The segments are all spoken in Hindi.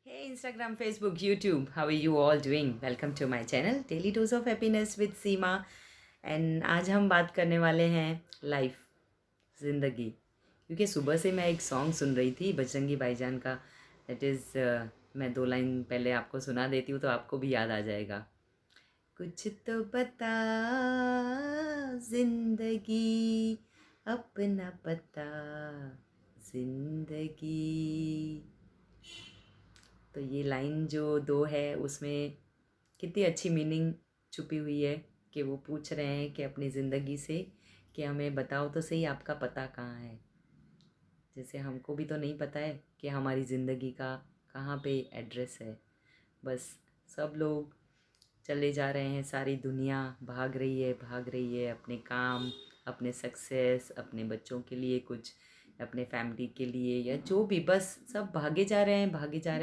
Hey Instagram, Facebook, YouTube, how are you all doing? Welcome to my channel Daily Dose of Happiness with Seema. And आज हम बात करने वाले हैं लाइफ, ज़िंदगी। क्योंकि सुबह से मैं एक सॉन्ग सुन रही थी बजरंगी भाईजान का। दैट इज़ मैं 2 लाइन पहले आपको सुना देती हूँ तो आपको भी याद आ जाएगा। कुछ तो बता जिंदगी, अपना पता जिंदगी। तो ये लाइन जो दो है उसमें कितनी अच्छी मीनिंग छुपी हुई है कि वो पूछ रहे हैं कि अपनी ज़िंदगी से कि हमें बताओ तो सही आपका पता कहाँ है। जैसे हमको भी तो नहीं पता है कि हमारी ज़िंदगी का कहाँ पे एड्रेस है। बस सब लोग चले जा रहे हैं, सारी दुनिया भाग रही है अपने काम, अपने सक्सेस, अपने बच्चों के लिए कुछ, अपने फैमिली के लिए या जो भी, बस सब भागे जा रहे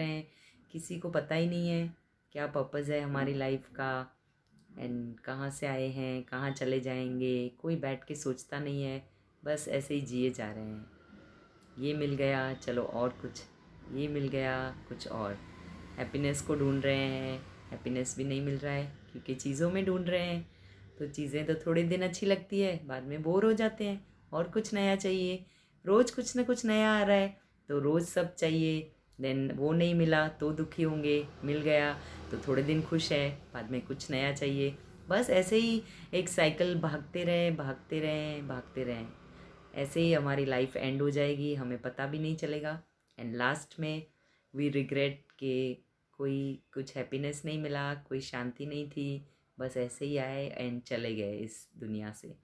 हैं। किसी को पता ही नहीं है क्या पर्पज़ है हमारी लाइफ का एंड कहाँ से आए हैं, कहाँ चले जाएंगे। कोई बैठ के सोचता नहीं है, बस ऐसे ही जिए जा रहे हैं। ये मिल गया चलो और कुछ, ये मिल गया कुछ और। हैप्पीनेस को ढूंढ रहे हैं, हैप्पीनेस भी नहीं मिल रहा है क्योंकि चीज़ों में ढूंढ रहे हैं। तो चीज़ें तो थोड़े दिन अच्छी लगती है, बाद में बोर हो जाते हैं और कुछ नया चाहिए। रोज़ कुछ ना कुछ नया आ रहा है तो रोज़ सब चाहिए। देन वो नहीं मिला तो दुखी होंगे, मिल गया तो थोड़े दिन खुश है, बाद में कुछ नया चाहिए। बस ऐसे ही एक साइकिल भागते रहें भागते रहें भागते रहें। ऐसे ही हमारी लाइफ एंड हो जाएगी, हमें पता भी नहीं चलेगा। एंड लास्ट में वी रिग्रेट कि कोई कुछ हैप्पीनेस नहीं मिला, कोई शांति नहीं थी। बस ऐसे ही आए एंड चले गए इस दुनिया से।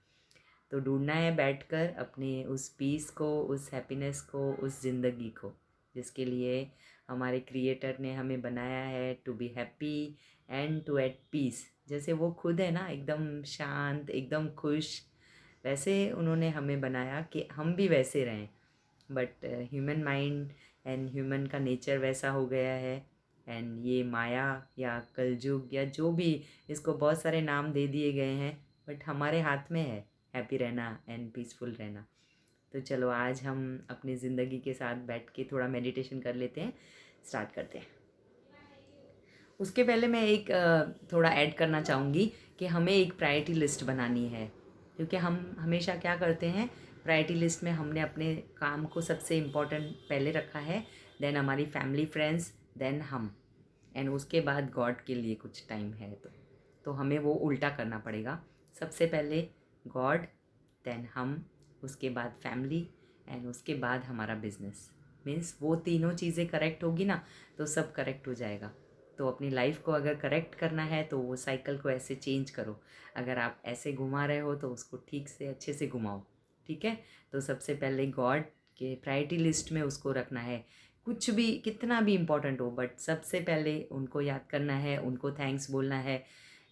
तो ढूंढना है बैठकर अपने उस पीस को, उस हैप्पीनेस को, उस ज़िंदगी को जिसके लिए हमारे क्रिएटर ने हमें बनाया है, to be happy and to at peace. जैसे वो खुद है ना एकदम शांत, एकदम खुश, वैसे उन्होंने हमें बनाया कि हम भी वैसे रहें। But human mind and human का नेचर वैसा हो गया है। एंड ये माया या कलयुग या जो भी, इसको बहुत सारे नाम दे दिए गए हैं, बट हमारे हाथ में है हैप्पी रहना एंड पीसफुल रहना। तो चलो आज हम अपनी ज़िंदगी के साथ बैठ के थोड़ा मेडिटेशन कर लेते हैं, स्टार्ट करते हैं। उसके पहले मैं एक थोड़ा ऐड करना चाहूँगी कि हमें एक प्रायोरिटी लिस्ट बनानी है। क्योंकि हम हमेशा क्या करते हैं, प्रायोरिटी लिस्ट में हमने अपने काम को सबसे इम्पोर्टेंट पहले रखा है, देन हमारी फैमिली फ्रेंड्स, देन हम, एंड उसके बाद गॉड के लिए कुछ टाइम है। तो हमें वो उल्टा करना पड़ेगा। सबसे पहले गॉड, देन हम, उसके बाद फैमिली एंड उसके बाद हमारा बिजनेस। मीन्स वो तीनों चीज़ें करेक्ट होगी ना तो सब करेक्ट हो जाएगा। तो अपनी लाइफ को अगर करेक्ट करना है तो वो साइकिल को ऐसे चेंज करो। अगर आप ऐसे घुमा रहे हो तो उसको ठीक से अच्छे से घुमाओ। ठीक है। तो सबसे पहले गॉड के प्रायोरिटी लिस्ट में उसको रखना है। कुछ भी कितना भी इम्पोर्टेंट हो, बट सबसे पहले उनको याद करना है, उनको थैंक्स बोलना है।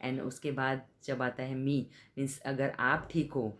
एंड उसके बाद जब आता है मी, मीन्स अगर आप ठीक हो,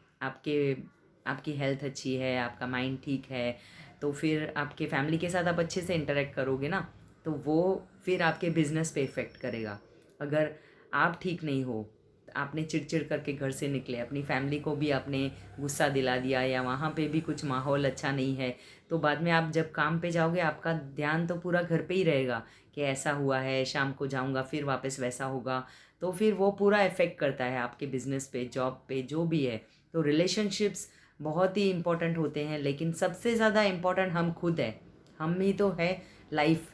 आपकी हेल्थ अच्छी है, आपका माइंड ठीक है, तो फिर आपके फैमिली के साथ आप अच्छे से इंटरेक्ट करोगे ना, तो वो फिर आपके बिजनेस पे इफ़ेक्ट करेगा। अगर आप ठीक नहीं हो, आपने चिड़चिड़ करके घर से निकले, अपनी फैमिली को भी आपने गुस्सा दिला दिया या वहाँ पे भी कुछ माहौल अच्छा नहीं है, तो बाद में आप जब काम पे जाओगे आपका ध्यान तो पूरा घर पे ही रहेगा कि ऐसा हुआ है, शाम को जाऊँगा फिर वापस वैसा होगा। तो फिर वो पूरा इफ़ेक्ट करता है आपके बिजनेस पे, जॉब पे, जो भी है। तो रिलेशनशिप्स बहुत ही इम्पोर्टेंट होते हैं, लेकिन सबसे ज़्यादा इम्पोर्टेंट हम खुद है, हम ही तो है लाइफ।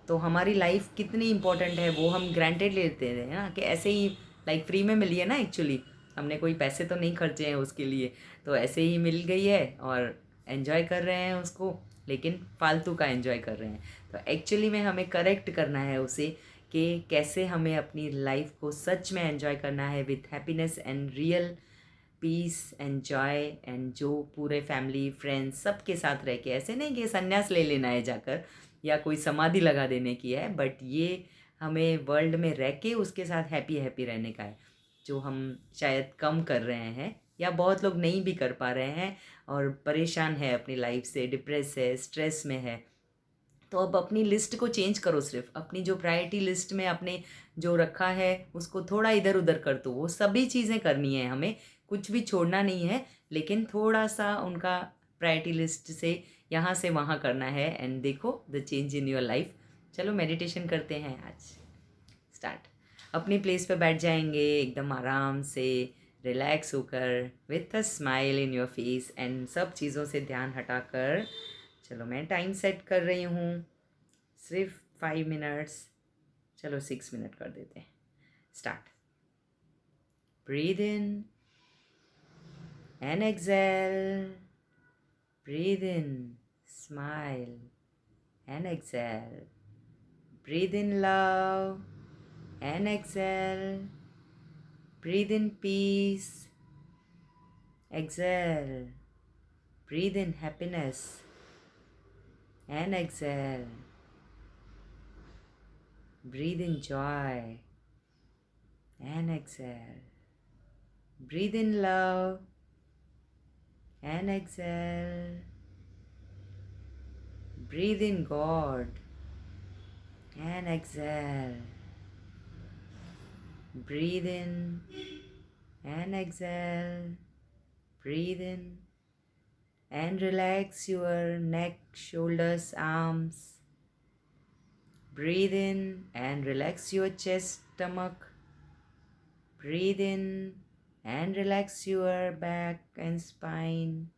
तो हमारी लाइफ कितनी इम्पोर्टेंट है वो हम ग्रांटेड लेते हैं ना, कि ऐसे ही लाइक फ्री में मिली है ना। एक्चुअली हमने कोई पैसे तो नहीं खर्चे हैं उसके लिए, तो ऐसे ही मिल गई है और एन्जॉय कर रहे हैं उसको, लेकिन फालतू का एन्जॉय कर रहे हैं। तो एक्चुअली में हमें करेक्ट करना है उसे कि कैसे हमें अपनी लाइफ को सच में एन्जॉय करना है with happiness and real piece and Joy. And जो पूरे फैमिली फ्रेंड्स सबके साथ रह के, ऐसे नहीं कि संन्यास ले लेना है जाकर या कोई समाधि लगा देने की है, बट ये हमें वर्ल्ड में रह के उसके साथ हैप्पी हैप्पी रहने का है, जो हम शायद कम कर रहे हैं या बहुत लोग नहीं भी कर पा रहे हैं और परेशान है अपनी लाइफ से, डिप्रेस है, स्ट्रेस में है। तो अब अपनी लिस्ट को चेंज करो, सिर्फ अपनी जो प्रायोरिटी लिस्ट में आपने जो रखा है उसको थोड़ा इधर उधर कर दो। वो सभी चीज़ें करनी है हमें, कुछ भी छोड़ना नहीं है, लेकिन थोड़ा सा उनका प्रायोरिटी लिस्ट से यहाँ से वहाँ करना है। एंड देखो the change in your life. चलो मेडिटेशन करते हैं आज। स्टार्ट। अपनी प्लेस पे बैठ जाएंगे एकदम आराम से, रिलैक्स होकर, with a smile in your face and सब चीज़ों से ध्यान हटाकर। चलो मैं टाइम सेट कर रही हूँ, सिर्फ 5 मिनट्स। चलो 6 मिनट कर देते हैं। Start. Breathe in and exhale. Breathe in, smile, and exhale. Breathe in love and exhale. Breathe in peace. Exhale. Breathe in happiness and exhale. Breathe in joy and exhale. Breathe in love and exhale. Breathe in God and exhale. Breathe in and exhale. Breathe in and relax your neck, shoulders, arms. Breathe in and relax your chest, stomach. Breathe in and relax your back and spine.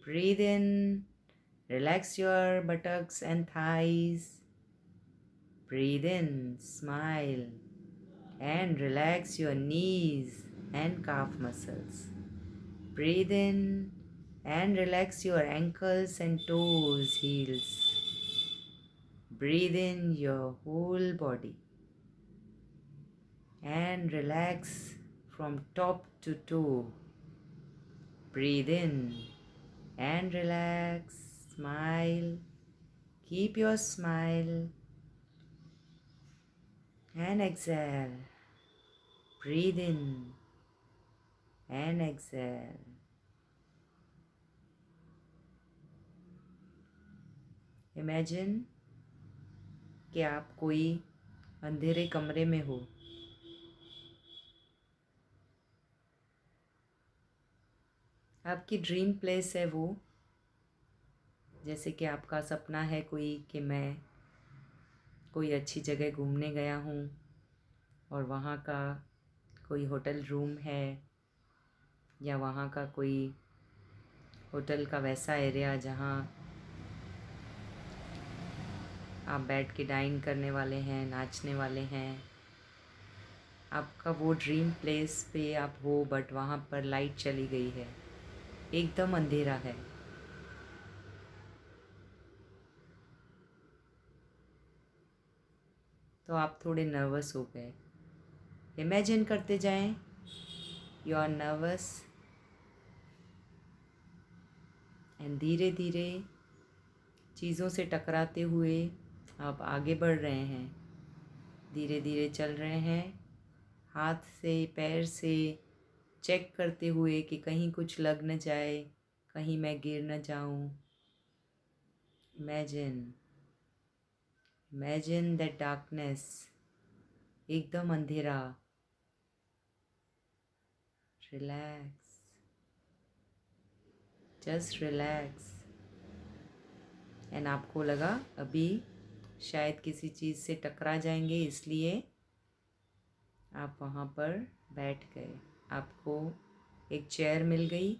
Breathe in, relax your buttocks and thighs. Breathe in, smile, and relax your knees and calf muscles. Breathe in and relax your ankles and toes, heels. Breathe in your whole body and relax from top to toe. Breathe in and relax, smile, keep your smile and exhale. Breathe in and exhale. Imagine कि आप कोई अंधेरे कमरे में हो। आपकी ड्रीम प्लेस है वो, जैसे कि आपका सपना है कोई कि मैं कोई अच्छी जगह घूमने गया हूँ और वहाँ का कोई होटल रूम है या वहाँ का कोई होटल का वैसा एरिया जहाँ आप बैठ के डाइन करने वाले हैं, नाचने वाले हैं। आपका वो ड्रीम प्लेस पे आप हो, बट वहाँ पर लाइट चली गई है, एकदम अंधेरा है। तो आप थोड़े नर्वस हो गए। इमेजिन करते जाएं, यू आर नर्वस एंड धीरे धीरे चीज़ों से टकराते हुए आप आगे बढ़ रहे हैं। धीरे धीरे चल रहे हैं, हाथ से पैर से चेक करते हुए कि कहीं कुछ लग न जाए, कहीं मैं गिर न जाऊं। इमेजिन दैट डार्कनेस, एकदम अंधेरा। Relax, just relax. एंड आपको लगा अभी शायद किसी चीज़ से टकरा जाएंगे, इसलिए आप वहाँ पर बैठ गए। आपको एक चेयर मिल गई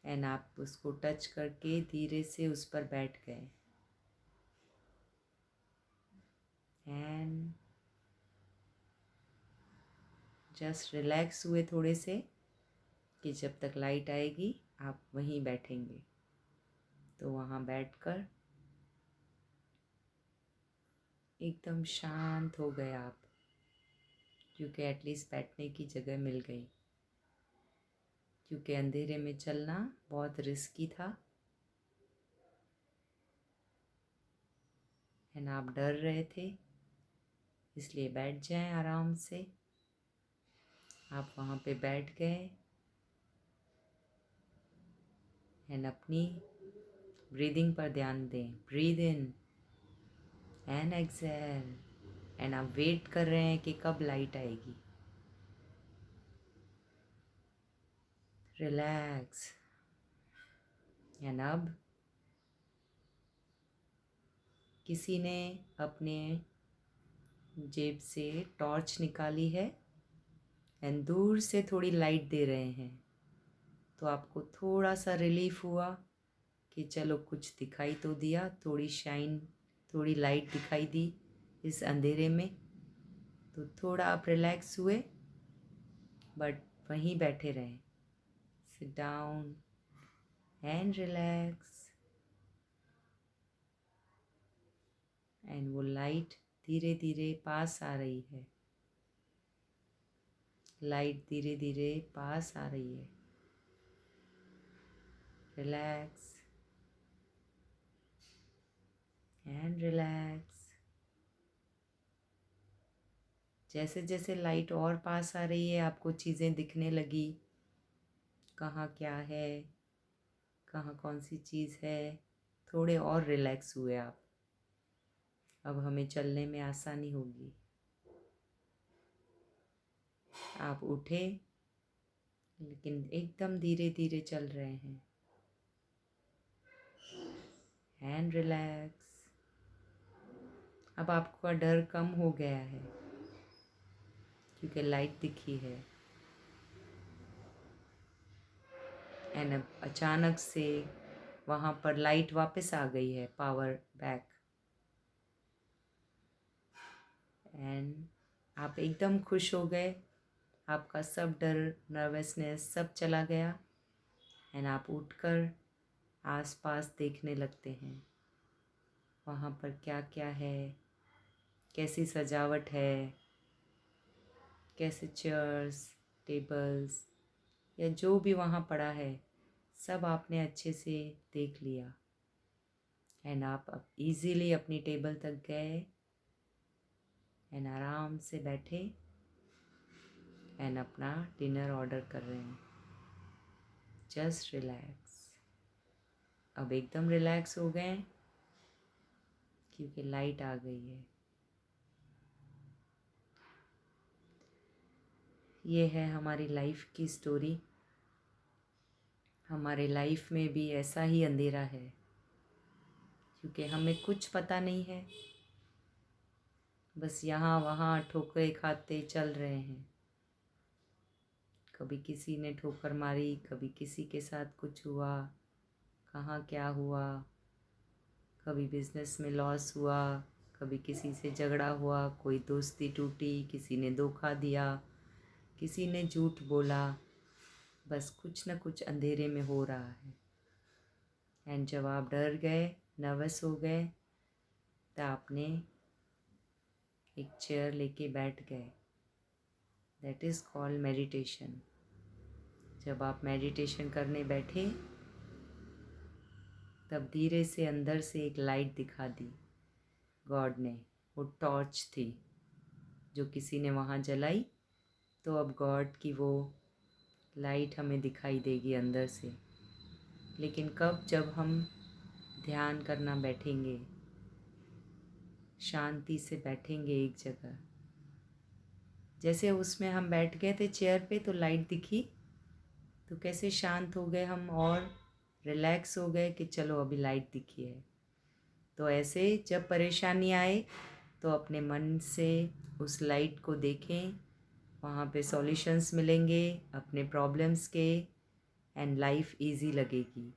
एंड आप उसको टच करके धीरे से उस पर बैठ गए। एंड जस्ट रिलैक्स हुए थोड़े से कि जब तक लाइट आएगी आप वहीं बैठेंगे। तो वहाँ बैठकर एकदम शांत हो गए आप, क्योंकि एटलीस्ट बैठने की जगह मिल गई। क्योंकि अंधेरे में चलना बहुत रिस्की था एंड आप डर रहे थे, इसलिए बैठ जाएं आराम से। आप वहाँ पे बैठ गए एंड अपनी ब्रीदिंग पर ध्यान दें। Breathe in and exhale. And आप वेट कर रहे हैं कि कब लाइट आएगी। रिलैक्स। एंड अब किसी ने अपने जेब से टॉर्च निकाली है एंड दूर से थोड़ी लाइट दे रहे हैं। तो आपको थोड़ा सा रिलीफ हुआ कि चलो कुछ दिखाई तो दिया, थोड़ी शाइन, थोड़ी लाइट दिखाई दी इस अंधेरे में। तो थोड़ा आप रिलैक्स हुए, बट वहीं बैठे रहें। Sit down and relax. And वो लाइट धीरे धीरे पास आ रही है। लाइट धीरे धीरे पास आ रही है। Relax and relax. जैसे जैसे लाइट और पास आ रही है आपको चीज़ें दिखने लगी, कहाँ क्या है, कहाँ कौन सी चीज़ है। थोड़े और रिलैक्स हुए आप। अब हमें चलने में आसानी होगी। आप उठे, लेकिन एकदम धीरे धीरे चल रहे हैं। And relax. अब आपका डर कम हो गया है क्योंकि लाइट दिखी है। एंड अब अचानक से वहाँ पर लाइट वापस आ गई है, पावर बैक। एंड आप एकदम खुश हो गए। आपका सब डर, नर्वसनेस सब चला गया। एंड आप उठकर आसपास देखने लगते हैं वहाँ पर क्या क्या है, कैसी सजावट है, कैसे चेयर्स, टेबल्स या जो भी वहाँ पड़ा है सब आपने अच्छे से देख लिया। एंड आप अब इजीली अपनी टेबल तक गए एंड आराम से बैठे एंड अपना डिनर ऑर्डर कर रहे हैं। Just relax. अब एकदम रिलैक्स हो गए क्योंकि लाइट आ गई है। ये है हमारी लाइफ की स्टोरी। हमारे लाइफ में भी ऐसा ही अंधेरा है क्योंकि हमें कुछ पता नहीं है, बस यहाँ वहाँ ठोकरें खाते चल रहे हैं। कभी किसी ने ठोकर मारी, कभी किसी के साथ कुछ हुआ, कहाँ क्या हुआ। कभी बिजनेस में लॉस हुआ, कभी किसी से झगड़ा हुआ, कोई दोस्ती टूटी, किसी ने धोखा दिया, किसी ने झूठ बोला। बस कुछ न कुछ अंधेरे में हो रहा है। एंड जब आप डर गए, नर्वस हो गए, तो आपने एक चेयर लेके बैठ गए। That is called meditation. जब आप मेडिटेशन करने बैठे तब धीरे से अंदर से एक लाइट दिखा दी गॉड ने। वो टॉर्च थी जो किसी ने वहाँ जलाई। तो अब गॉड की वो लाइट हमें दिखाई देगी अंदर से। लेकिन कब? जब हम ध्यान करना बैठेंगे, शांति से बैठेंगे एक जगह। जैसे उसमें हम बैठ गए थे चेयर पे तो लाइट दिखी, तो कैसे शांत हो गए हम और रिलैक्स हो गए कि चलो अभी लाइट दिखी है। तो ऐसे जब परेशानी आए तो अपने मन से उस लाइट को देखें, वहाँ पे सॉल्यूशंस मिलेंगे अपने प्रॉब्लम्स के एंड लाइफ इजी लगेगी।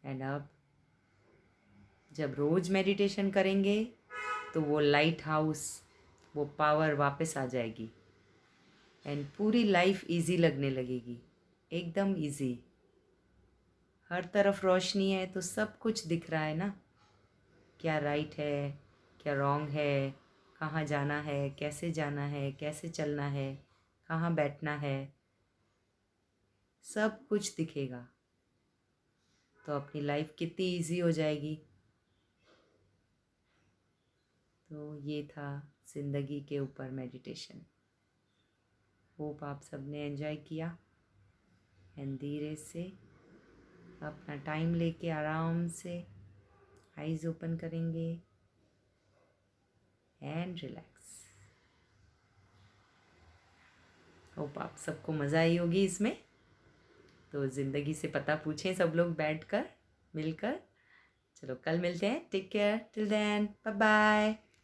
एंड अब जब रोज़ मेडिटेशन करेंगे तो वो लाइट हाउस, वो पावर वापस आ जाएगी एंड पूरी लाइफ इजी लगने लगेगी, एकदम इजी। हर तरफ रोशनी है तो सब कुछ दिख रहा है ना, क्या राइट है, क्या रॉन्ग है, कहाँ जाना है, कैसे जाना है, कैसे चलना है, कहाँ बैठना है, सब कुछ दिखेगा। तो अपनी लाइफ कितनी इजी हो जाएगी। तो ये था ज़िंदगी के ऊपर मेडिटेशन। होप आप सबने एंजॉय किया। एंड धीरे से अपना टाइम लेके आराम से आइज़ ओपन करेंगे एंड रिलैक्स। होप आप सबको मज़ा आई होगी इसमें। तो ज़िंदगी से पता पूछें सब लोग बैठकर, मिलकर। चलो कल मिलते हैं, take care, till then bye bye.